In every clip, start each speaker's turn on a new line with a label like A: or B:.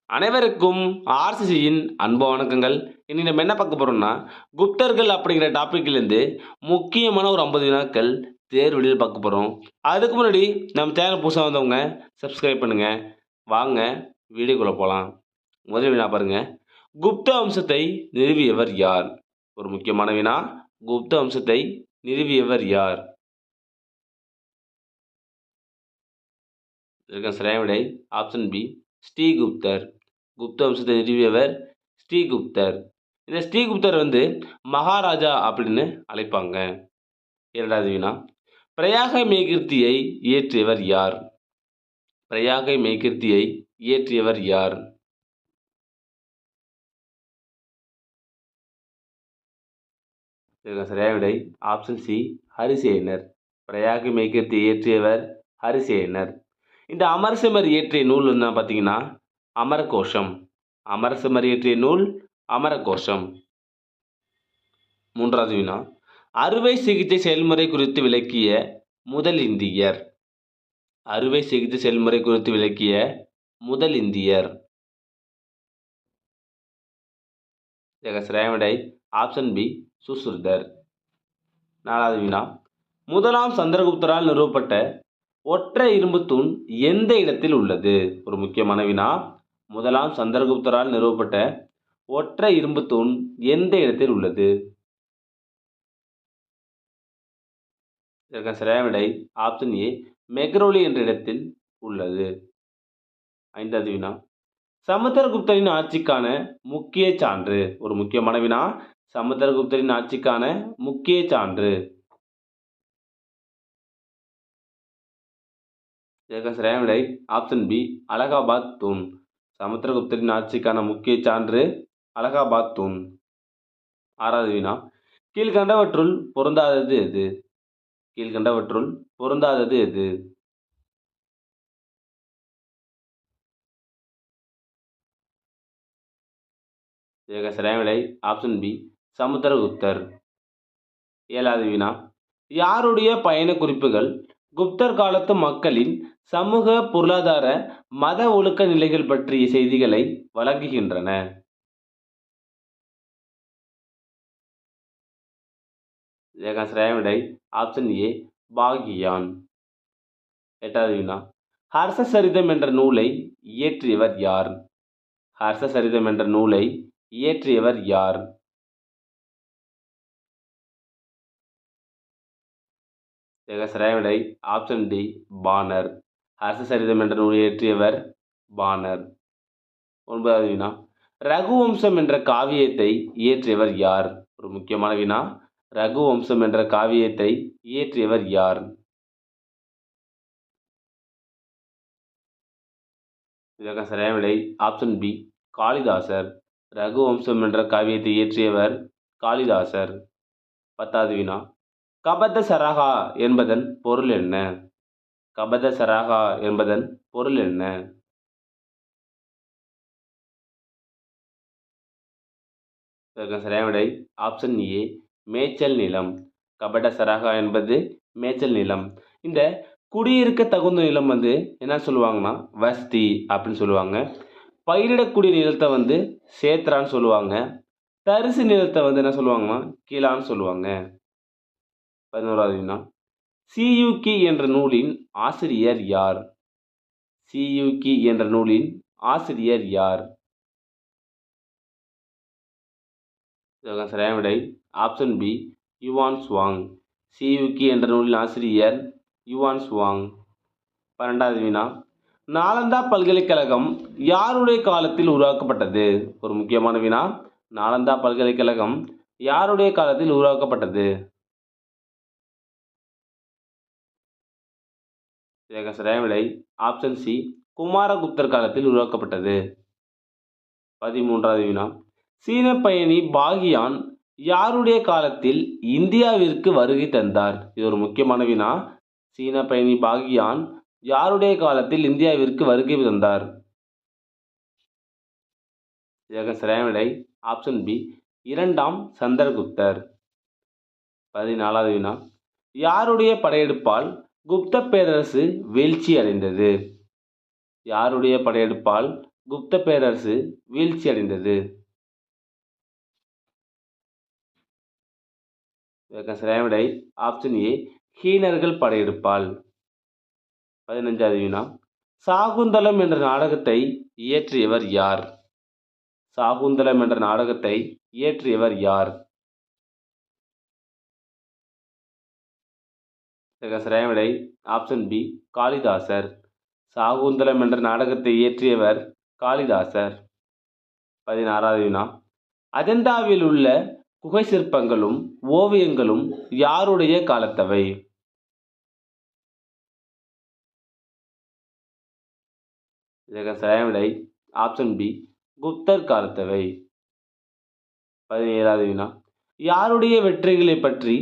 A: அனைவருக்கும் ஆர்சிசியின் அன்பு வணக்கங்கள். இனி நம்ம என்ன பார்க்க போறோம்னா, குப்தர்கள் அப்படிங்கிற டாபிக்லேருந்து முக்கியமான ஒரு 50 வினாக்கள் தேர்வெளியில் பார்க்க போறோம். அதுக்கு முன்னாடி நம்ம சேனல் புதுசா வந்தவங்க சப்ஸ்கிரைப் பண்ணுங்க. வாங்க வீடியோக்குள்ள போலாம். முதல் வினா பாருங்க. குப்த வம்சத்தை நிறுவியவர் யார்? ஒரு முக்கியமான வினா. குப்த வம்சத்தை நிறுவியவர் யார்? இதற்கான சரியான விடை ஆப்ஷன் பி ஸ்ரீகுப்தர். குப்த வம்சத்தை நிறுவியவர் ஸ்ரீகுப்தர். இந்த ஸ்ரீகுப்தர் மகாராஜா அப்படின்னு அழைப்பாங்க. இரண்டாவது வினா. பிரயாக மெய்கீர்த்தியை இயற்றியவர் யார்? பிரயாக மெய்கீர்த்தியை இயற்றியவர் யார்? இதற்கான சரியான விடை ஆப்ஷன் சி ஹரிசேனர். பிரயாக மெய்கீர்த்தியை இயற்றியவர் ஹரிசேனர். இந்த அமரசிம்மர் இயற்றிய நூல் என்ன பார்த்தீங்கன்னா அமரகோஷம். அமரசிம்மர் இயற்றிய நூல் அமரகோஷம். மூன்றாவது வினா. அறுவை சிகிச்சை செயல்முறை குறித்து விளக்கிய முதல் இந்தியர். அறுவை சிகிச்சை செயல்முறை குறித்து விளக்கிய முதல் இந்தியர். இதற்கு சரியான விடை ஆப்ஷன் பி சுஷ்ருதர். நாலாவது வினா. முதலாம் சந்திரகுப்தரால் நிறுவப்பட்ட ஒற்றை இரும்பு தூண் எந்த இடத்தில் உள்ளது? ஒரு முக்கியமான வினா. முதலாம் சந்திரகுப்தரால் நிறுவப்பட்ட ஒற்றை இரும்பு தூண் எந்த இடத்தில் உள்ளது? இதற்கு சரியான விடை ஆப்ஷன் ஏ மெக்ரோலி என்ற இடத்தில் உள்ளது. ஐந்தாவது வினா. சமுத்திரகுப்தரின் ஆட்சிக்கான முக்கிய சான்று. ஒரு முக்கியமான வினா. சமுத்திரகுப்தரின் ஆட்சிக்கான முக்கிய சான்று. இதற்கு சரியான விடை ஆப்ஷன் பி அலகாபாத் தூண். சமுத்திரகுப்தரின் ஆட்சிக்கான முக்கிய சான்று அலகாபாத் தூண். ஆறாவது வினா. கீழ்கண்டவற்றுள் பொருந்தாதது எது? கீழ்கண்டவற்றுள் பொருந்தாதது எது? இதற்கு சரியான விடை ஆப்ஷன் பி சமுத்திரகுப்தர். ஏழாவது வினா. யாருடைய பயண குறிப்புகள் குப்தர் காலத்து மக்களின் சமூக, பொருளாதார, மத ஒழுக்க நிலைகள் பற்றிய செய்திகளை வழங்குகின்றன? இதற்கு சரியான விடை ஆப்ஷன் ஏ பாகியான். எட்டாவது வினா. ஹர்ஷசரிதம் என்ற நூலை இயற்றியவர் யார்? ஹர்ஷசரிதம் என்ற நூலை இயற்றியவர் யார்? இதற்கு சரியான விடை ஆப்ஷன் டி பாணர். ஹர்ஷசரிதம் என்ற நூலை இயற்றியவர் பாணர். ஒன்பதாவது வினா. ரகுவம்சம் என்ற காவியத்தை இயற்றியவர் யார்? ஒரு முக்கியமான வினா. ரகுவம்சம் என்ற காவியத்தை இயற்றியவர் யார்? இதற்கு சரியான விடை ஆப்ஷன் பி காளிதாசர். ரகுவம்சம் என்ற காவியத்தை இயற்றியவர் காளிதாசர். பத்தாவது வினா. கபத சரகா என்பதன் பொருள் என்ன? கபத சரகா என்பதன் பொருள் என்ன? இதற்கு சரியான விடை ஆப்ஷன் ஏ மேய்ச்சல் நிலம். கபட சரகா என்பது மேய்ச்சல் நிலம். இந்த குடியிருக்க தகுந்த நிலம் என்ன சொல்லுவாங்கன்னா வஸ்தி அப்படின்னு சொல்லுவாங்க. பயிரிடக்கூடிய நிலத்தை சேத்ரான்னு சொல்லுவாங்க. தரிசு நிலத்தை என்ன சொல்லுவாங்கன்னா கீழான்னு சொல்லுவாங்க. 11வது வினா. சியூகி என்ற நூலின் ஆசிரியர் யார்? சியூகி என்ற நூலின் ஆசிரியர் யார்? இதற்கு சரியான விடை ஆப்ஷன் பி யுவான் சுவாங். சியூகி என்ற நூலின் ஆசிரியர் யுவான் சுவாங். 12வது வினா. நாலந்தா பல்கலைக்கழகம் யாருடைய காலத்தில் உருவாக்கப்பட்டது? ஒரு முக்கியமான வினா. நாலந்தா பல்கலைக்கழகம் யாருடைய காலத்தில் உருவாக்கப்பட்டது? இதற்கு சரியான விடை ஆப்ஷன் சி குமாரகுப்தர் காலத்தில் உருவாக்கப்பட்டது. 13வது வினா. சீன பயணி பாகியான் யாருடைய காலத்தில் இந்தியாவிற்கு வருகை தந்தார்? இது ஒரு முக்கியமான வினா. சீன பயணி பாகியான் யாருடைய காலத்தில் இந்தியாவிற்கு வருகை தந்தார்? இதற்கு சரியான விடை ஆப்ஷன் பி இரண்டாம் சந்திரகுப்தர். 14வது வினா. யாருடைய படையெடுப்பால் குப்த பேரரசு வீழ்ச்சி அடைந்தது? யாருடைய படையெடுப்பால் குப்த பேரரசு வீழ்ச்சியடைந்தது? இதற்கு சரியான விடை ஆப்ஷன் ஏ, ஹீனர்கள் படையெடுப்பால். 15வது வினா, சாகுந்தலம் என்ற நாடகத்தை இயற்றியவர் யார்? சாகுந்தலம் என்ற நாடகத்தை இயற்றியவர் யார்? இதற்கு சரியான விடை ஆப்ஷன் பி, காளிதாசர். சாகுந்தலம் என்ற நாடகத்தை இயற்றியவர் காளிதாசர். 16வது வினா, அஜந்தாவில் உள்ள குகை சிற்பங்களும் ஓவியங்களும் யாருடைய காலத்தவை? இதற்கு சரியான விடை ஆப்ஷன் பி, குப்தர் காலத்தவை. 17வது வினா, யாருடைய வெற்றிகளை பற்றி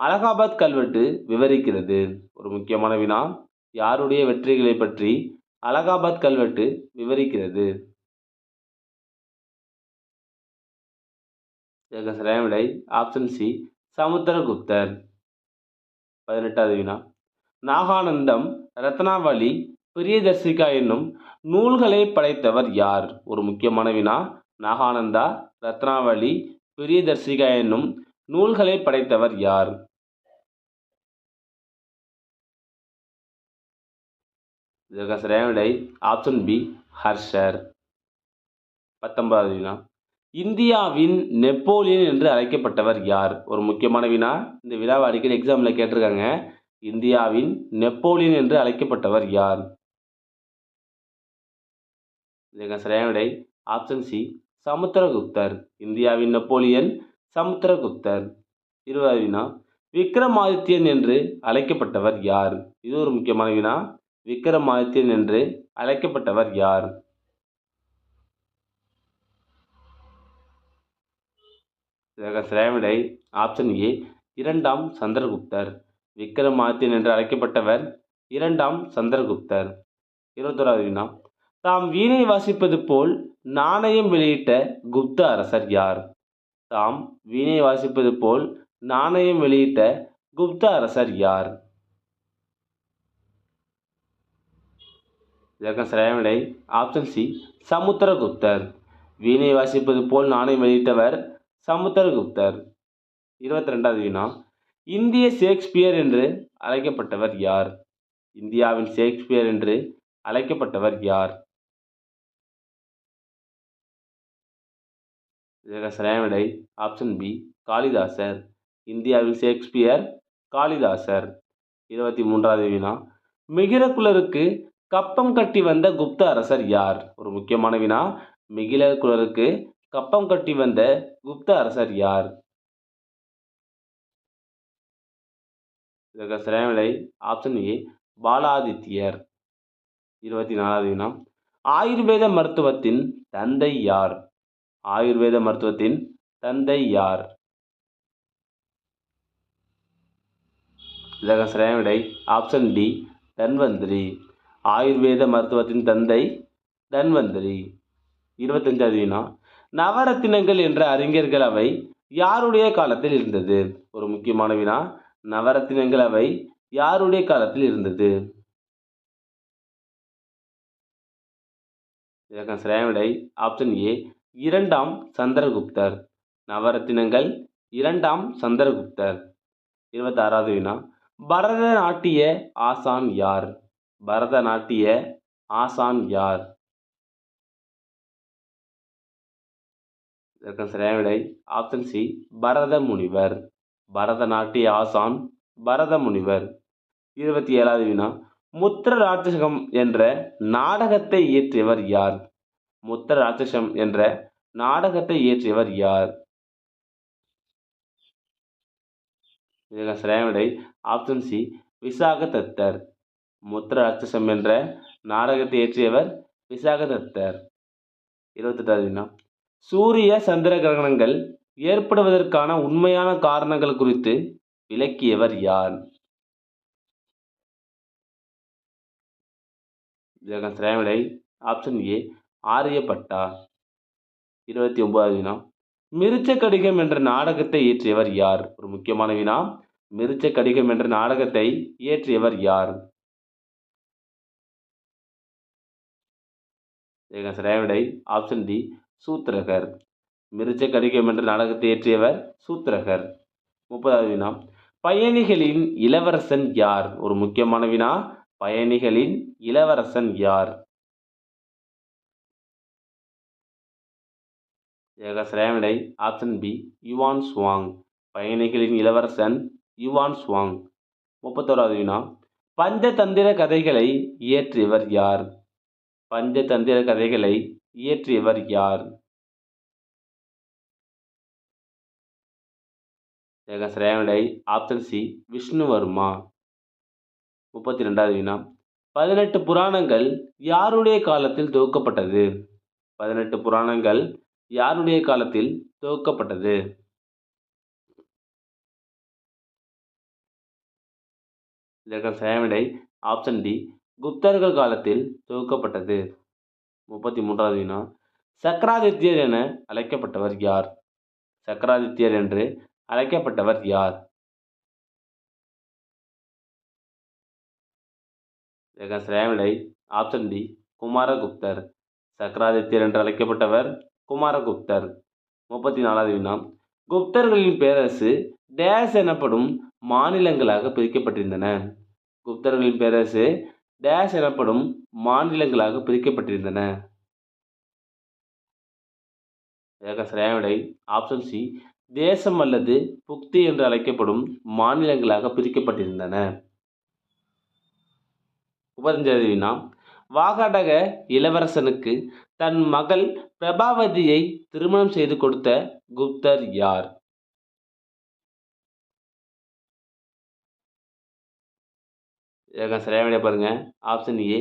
A: அலகாபாத் கல்வெட்டு விவரிக்கிறது? ஒரு முக்கியமான வினா. யாருடைய வெற்றிகளை பற்றி அலகாபாத் கல்வெட்டு விவரிக்கிறது? இதற்கு சரியான விடை ஆப்ஷன் சி, சமுத்திரகுப்தர். 18வது வினா, நாகானந்தம், ரத்னாவளி, பிரியதர்சிகா என்னும் நூல்களை படைத்தவர் யார்? ஒரு முக்கியமான வினா. நாகானந்தா, ரத்னாவளி, பிரியதர்சிகா என்னும் நூல்களை படைத்தவர் யார்? இதற்கு சரியான விடை ஆப்ஷன் பி, ஹர்ஷர். 19வது வினா, இந்தியாவின் நெப்போலியன் என்று அழைக்கப்பட்டவர் யார்? ஒரு முக்கியமான வினா. இந்த வினாவை அடிக்கடி எக்ஸாமில் கேட்டிருக்காங்க. இந்தியாவின் நெப்போலியன் என்று அழைக்கப்பட்டவர் யார்? இதற்கு சரியான விடை ஆப்ஷன் சி, சமுத்திரகுப்தர். இந்தியாவின் நெப்போலியன் சமுத்திரகுப்தர். 20வது வினா, விக்ரமாதித்யன் என்று அழைக்கப்பட்டவர் யார்? இது ஒரு முக்கியமான வினா. விக்ரமாதித்யன் என்று அழைக்கப்பட்டவர் யார்? இதற்கு சரியான விடை ஆப்ஷன் ஏ, 2ஆம் சந்திரகுப்தர். விக்ரமாதித்யன் என்று அழைக்கப்பட்டவர் 2ஆம் சந்திரகுப்தர். 21வது வினா, தாம் வீணை வாசிப்பது போல் நாணயம் வெளியிட்ட குப்த அரசர் யார்? தாம் வீணை வாசிப்பது போல் நாணயம் வெளியிட்ட குப்த அரசர் யார்? இதற்கு சரியான விடை ஆப்ஷன் சி, சமுத்திரகுப்தர். வீணை வாசிப்பது போல் நாணயம் வெளியிட்டவர் சமுத்திரகுப்தர். 22வது வினா, இந்திய ஷேக்ஸ்பியர் என்று அழைக்கப்பட்டவர் யார்? இந்தியாவின் ஷேக்ஸ்பியர் என்று அழைக்கப்பட்டவர் யார்? இதற்கு சரியான விடை ஆப்ஷன் பி, காளிதாசர். இந்தியாவின் ஷேக்ஸ்பியர் காளிதாசர். 23வது வினா, மிகிரகுலருக்கு கப்பம் கட்டி வந்த குப்த அரசர் யார்? ஒரு முக்கியமான வினா. மிகிரகுலருக்கு கப்பம் கட்டி வந்த குப்த அரசர் யார்? இதற்கு சரியான விடை ஆப்ஷன் ஏ, பாலாதித்யர். 24வது வினா, ஆயுர்வேத மருத்துவத்தின் தந்தை யார்? ஆயுர்வேத மருத்துவத்தின் தந்தை யார்? இதற்கு சரியான விடை ஆப்ஷன் டி, தன்வந்திரி. ஆயுர்வேத மருத்துவத்தின் தந்தை தன்வந்திரி. 25வது வினா, நவரத்தினங்கள் என்ற அறிஞர்கள் அவை யாருடைய காலத்தில் இருந்தது? ஒரு முக்கியமான வினா. நவரத்தினங்கள் அவை யாருடைய காலத்தில் இருந்தது? இதற்கு சரியான விடை ஆப்ஷன் ஏ, 2ஆம் சந்திரகுப்தர். நவரத்தினங்கள் 2ஆம் சந்திரகுப்தர். 26வது வினா, பரதநாட்டிய ஆசான் யார்? பரதநாட்டிய ஆசான் யார்? இதற்கு சரியான விடை ஆப்ஷன் சி, பரத முனிவர். பரதநாட்டிய ஆசான் பரத முனிவர். 27வது வினா, முத்திர ராட்சசகம் என்ற நாடகத்தை இயற்றியவர் யார்? முத்திர ராட்சசம் என்ற நாடகத்தை இயற்றியவர் யார்? இதற்கு சரியான விடை ஆப்ஷன் சி, விசாகதத்தர். முத்திர ராட்சசம் என்ற நாடகத்தை இயற்றியவர் விசாகதத்தர். 28வது வினா, சூரிய சந்திர கிரகணங்கள் ஏற்படுவதற்கான உண்மையான காரணங்கள் குறித்து விளக்கியவர் யார்? இதற்கு சரியான விடை ஆப்ஷன் ஏ, ஆரியப்பட்டா. 29வது வினா, மிருச்ச கடிகம் என்ற நாடகத்தை இயற்றியவர் யார்? ஒரு முக்கியமான வினா. மிருச்ச கடிகம் என்ற நாடகத்தை இயற்றியவர் யார்? இதற்கு சரியான விடை ஆப்ஷன் டி சூத்திரகர். மிருச்ச கடிகம் என்ற நாடகத்தை இயற்றியவர் சூத்திரகர். 30வது வினா பயணிகளின் இளவரசன் யார்? ஒரு முக்கியமான வினா. பயணிகளின் இளவரசன் யார்? இதற்கு சரியான விடை ஆப்ஷன் பி யுவான் சுவாங். பயணிகளின் இளவரசன் யுவான் சுவாங். 31வது வினா பஞ்சதந்திர கதைகளை இயற்றியவர் யார்? பஞ்சதந்திர கதைகளை இயற்றியவர் யார்? இதற்கு சரியான விடை ஆப்ஷன் சி விஷ்ணுவர்மா. 32வது வினா 18 புராணங்கள் யாருடைய காலத்தில் தொகுக்கப்பட்டது? 18 புராணங்கள் யாருடைய காலத்தில் தொகுக்கப்பட்டது? இதற்கு சரியான விடை ஆப்ஷன் டி குப்தர்கள் காலத்தில் தொகுக்கப்பட்டது. 33வது வினா சக்கராதித்யர் என அழைக்கப்பட்டவர் யார்? சக்கராதித்யர் என்று அழைக்கப்பட்டவர் யார்? இதற்கு சரியான விடை ஆப்ஷன் டி குமாரகுப்தர். சக்கராதித்யர் என்று அழைக்கப்பட்டவர் குமாரகுப்தர். 34வது வினா குப்தர்களின் பேரரசு டேஸ் எனப்படும் மாநிலங்களாக பிரிக்கப்பட்டிருந்தன. குப்தர்களின் பேரரசு டேஸ் எனப்படும் மாநிலங்களாக பிரிக்கப்பட்டிருந்தன. இதற்கு சரியான விடை ஆப்ஷன் சி தேசம் அல்லது புக்தி என்று அழைக்கப்படும் மாநிலங்களாக பிரிக்கப்பட்டிருந்தன. 35வது வினா வாகாடக இளவரசனுக்கு தன் மகள் பிரபாவதியை திருமணம் செய்து கொடுத்த குப்தர் யார்? இதற்கு சரியான விடை பாருங்க ஆப்ஷன் ஏ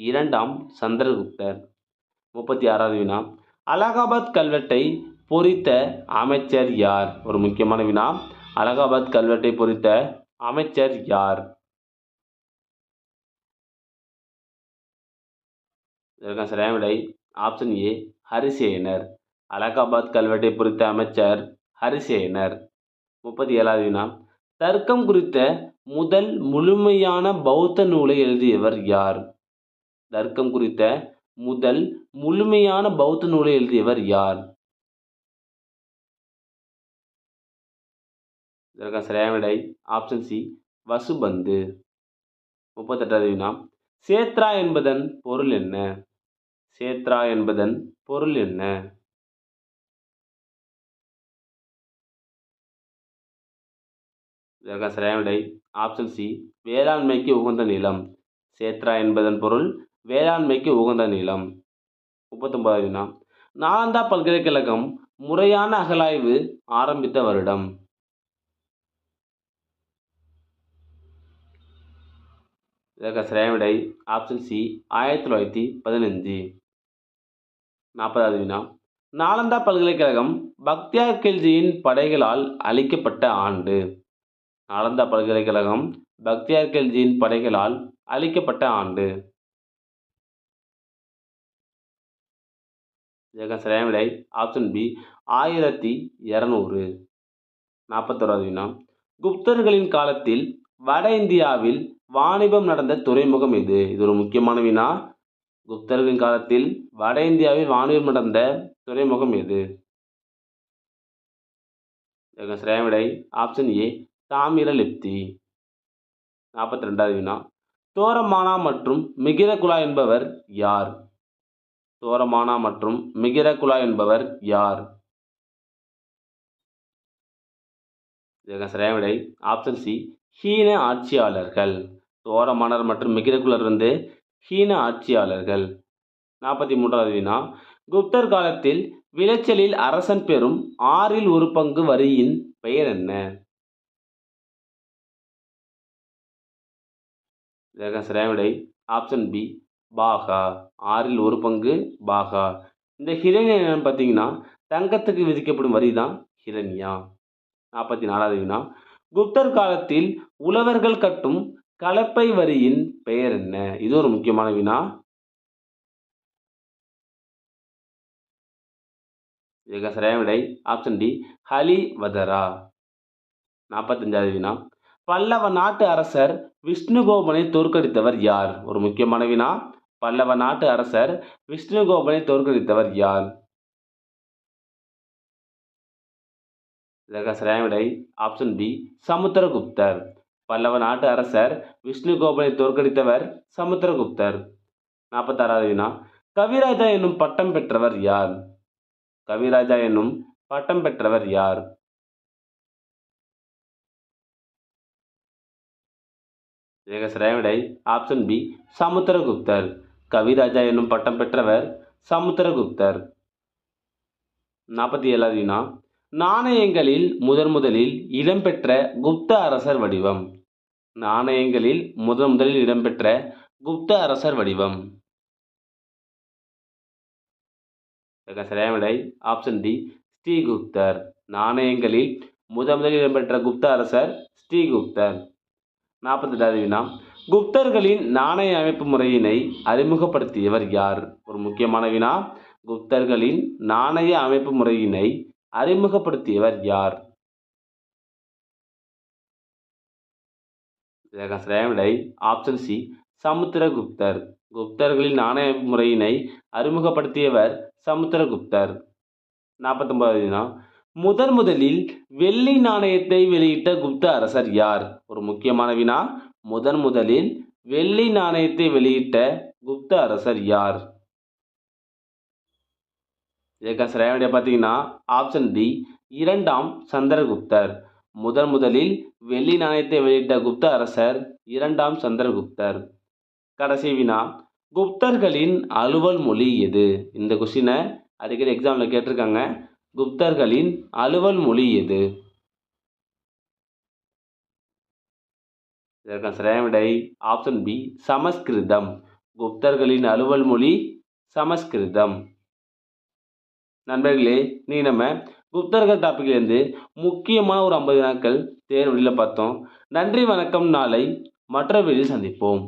A: இரண்டாம் சந்திரகுப்தர். 36வது வினா அலகாபாத் கல்வெட்டை பொறித்த அமைச்சர் யார்? ஒரு முக்கியமான வினா. அலகாபாத் கல்வெட்டை பொறித்த அமைச்சர் யார்? இதற்கு சரியான விடை ஆப்ஷன் ஏ ஹரிசேனர். அலகாபாத் கல்வெட்டை பொறித்த அமைச்சர் ஹரிசேனர். 37வது வினா தர்க்கம் குறித்த முதல் முழுமையான பௌத்த நூலை எழுதியவர் யார்? தர்க்கம் குறித்த முதல் முழுமையான பௌத்த நூலை எழுதியவர் யார்? இதற்கு சரியான விடை ஆப்ஷன் சி வசுபந்து. 38வது வினா சேத்ரா என்பதன் பொருள் என்ன? சேத்ரா என்பதன் பொருள் என்ன? இதற்கு சரியான விடை ஆப்ஷன் சி வேளாண்மைக்கு உகந்த நிலம். சேத்ரா என்பதன் பொருள் வேளாண்மைக்கு உகந்த நிலம். 39வது வினா நாலந்தா பல்கலைக்கழகம் முறையான அகழாய்வு ஆரம்பித்த வருடம்? இதற்கு சரியான விடை ஆப்ஷன் சி 1915. 40வது வினா நாலந்தா பல்கலைக்கழகம் பக்தியார் கில்ஜியின் படைகளால் அழிக்கப்பட்ட ஆண்டு? நாலந்தா பல்கலைக்கழகம் பக்தியார் கில்ஜியின் படைகளால் அழிக்கப்பட்ட ஆண்டு? இதற்கு சரியான விடை ஆப்ஷன் பி 1200. 41வது வினா குப்தர்களின் காலத்தில் வட இந்தியாவில் வாணிபம் நடந்த துறைமுகம் எது? இது ஒரு முக்கியமான வினா. குப்தர்களின் காலத்தில் வட இந்தியாவில் வாணிபம் நடந்த துறைமுகம் எது? இதற்கு சரியான விடை ஆப்ஷன் ஏ தாமிரலிப்தி. 42வது வினா தோரமானா மற்றும் மிகிரகுலா என்பவர் யார்? தோரமானா மற்றும் மிகிரகுலா என்பவர் யார்? இதற்கு சரியான விடை ஆப்ஷன் சி ஹீன ஆட்சியாளர்கள். தோரமானர் மற்றும் மிகிரகுலர் ஹீன ஆட்சியாளர்கள். 43வது வினா குப்தர் காலத்தில் விளைச்சலில் அரசன் பெறும் 1/6 வரியின் பெயர் என்ன? இதற்கு சரியான விடை ஆப்ஷன் பி பாகா. 1/6 பாகா. இந்த ஹிரண்யா என்னன்னு பார்த்தீங்கன்னா தங்கத்துக்கு விதிக்கப்படும் வரி தான் ஹிரண்யா. 44வது வினா குப்தர் காலத்தில் உழவர்கள் கட்டும் கலப்பை வரியின் பெயர் என்ன? இது ஒரு முக்கியமான வினா. இதற்கு சரியான விடை ஆப்ஷன் டி ஹலிவதரா. 45வது வினா பல்லவ நாட்டு அரசர் விஷ்ணுகோபனை தோற்கடித்தவர் யார்? ஒரு முக்கியமான வினா. பல்லவ நாட்டு அரசர் விஷ்ணுகோபனை தோற்கடித்தவர் யார்? இதற்கு சரியான விடை ஆப்ஷன் பி சமுத்திரகுப்தர். பல்லவ நாட்டு அரசர் விஷ்ணுகோபனை தோற்கடித்தவர் சமுத்திரகுப்தர். 46வது வினா கவிராஜா என்னும் பட்டம் பெற்றவர் யார்? கவிராஜா என்னும் பட்டம் பெற்றவர் யார்? இதற்கு சரியான விடை ஆப்ஷன் பி சமுத்திரகுப்தர். கவிராஜா என்னும் பட்டம் பெற்றவர் சமுத்திரகுப்தர். 47வது வினா நாணயங்களில் முதலில் இடம்பெற்ற குப்த அரசர் வடிவம். நாணயங்களில் முதலில் இடம்பெற்ற குப்த அரசர் வடிவம். இதற்கு சரியான விடை ஆப்ஷன் டி ஸ்ரீகுப்தர். நாணயங்களில் முதலில் இடம்பெற்ற குப்த அரசர் ஸ்ரீகுப்தர். 48வது வினா குப்தர்களின் நாணய அமைப்பு முறையினை அறிமுகப்படுத்தியவர் யார்? ஒரு முக்கியமான வினா. குப்தர்களின் நாணய அமைப்பு முறையினை அறிமுகப்படுத்தியவர் யார்? இதற்கு சரியான விடை ஆப்ஷன் சி சமுத்திரகுப்தர். குப்தர்களின் நாணய அமைப்பு முறையினை அறிமுகப்படுத்தியவர் சமுத்திரகுப்தர். 49வது வினா முதலில் வெள்ளி நாணயத்தை வெளியிட்ட குப்த அரசர் யார்? ஒரு முக்கியமான வினா. முதலில் வெள்ளி நாணயத்தை வெளியிட்ட குப்த அரசர் யார்? இதற்கு சரியான விடை பார்த்தீங்கன்னா ஆப்ஷன் டி 2ஆம் சந்திரகுப்தர். முதலில் வெள்ளி நாணயத்தை வெளியிட்ட குப்த அரசர் 2ஆம் சந்திரகுப்தர். கடைசி வினா குப்தர்களின் அலுவல் மொழி எது? இந்த கொஸ்டினை அடிக்கடி எக்ஸாமில் கேட்டிருக்காங்க. குப்தர்களின் அலுவல் மொழி எது? இதற்கான சரியான விடை ஆப்ஷன் பி சமஸ்கிருதம். குப்தர்களின் அலுவல் மொழி சமஸ்கிருதம். நண்பர்களே, நீ நம்ம குப்தர்கள் டாபிக்லேருந்து முக்கியமான ஒரு 50 வினாக்கள் தேர்வெளியில் பார்த்தோம். நன்றி, வணக்கம். நாளை மற்ற வீடியோவில் சந்திப்போம்.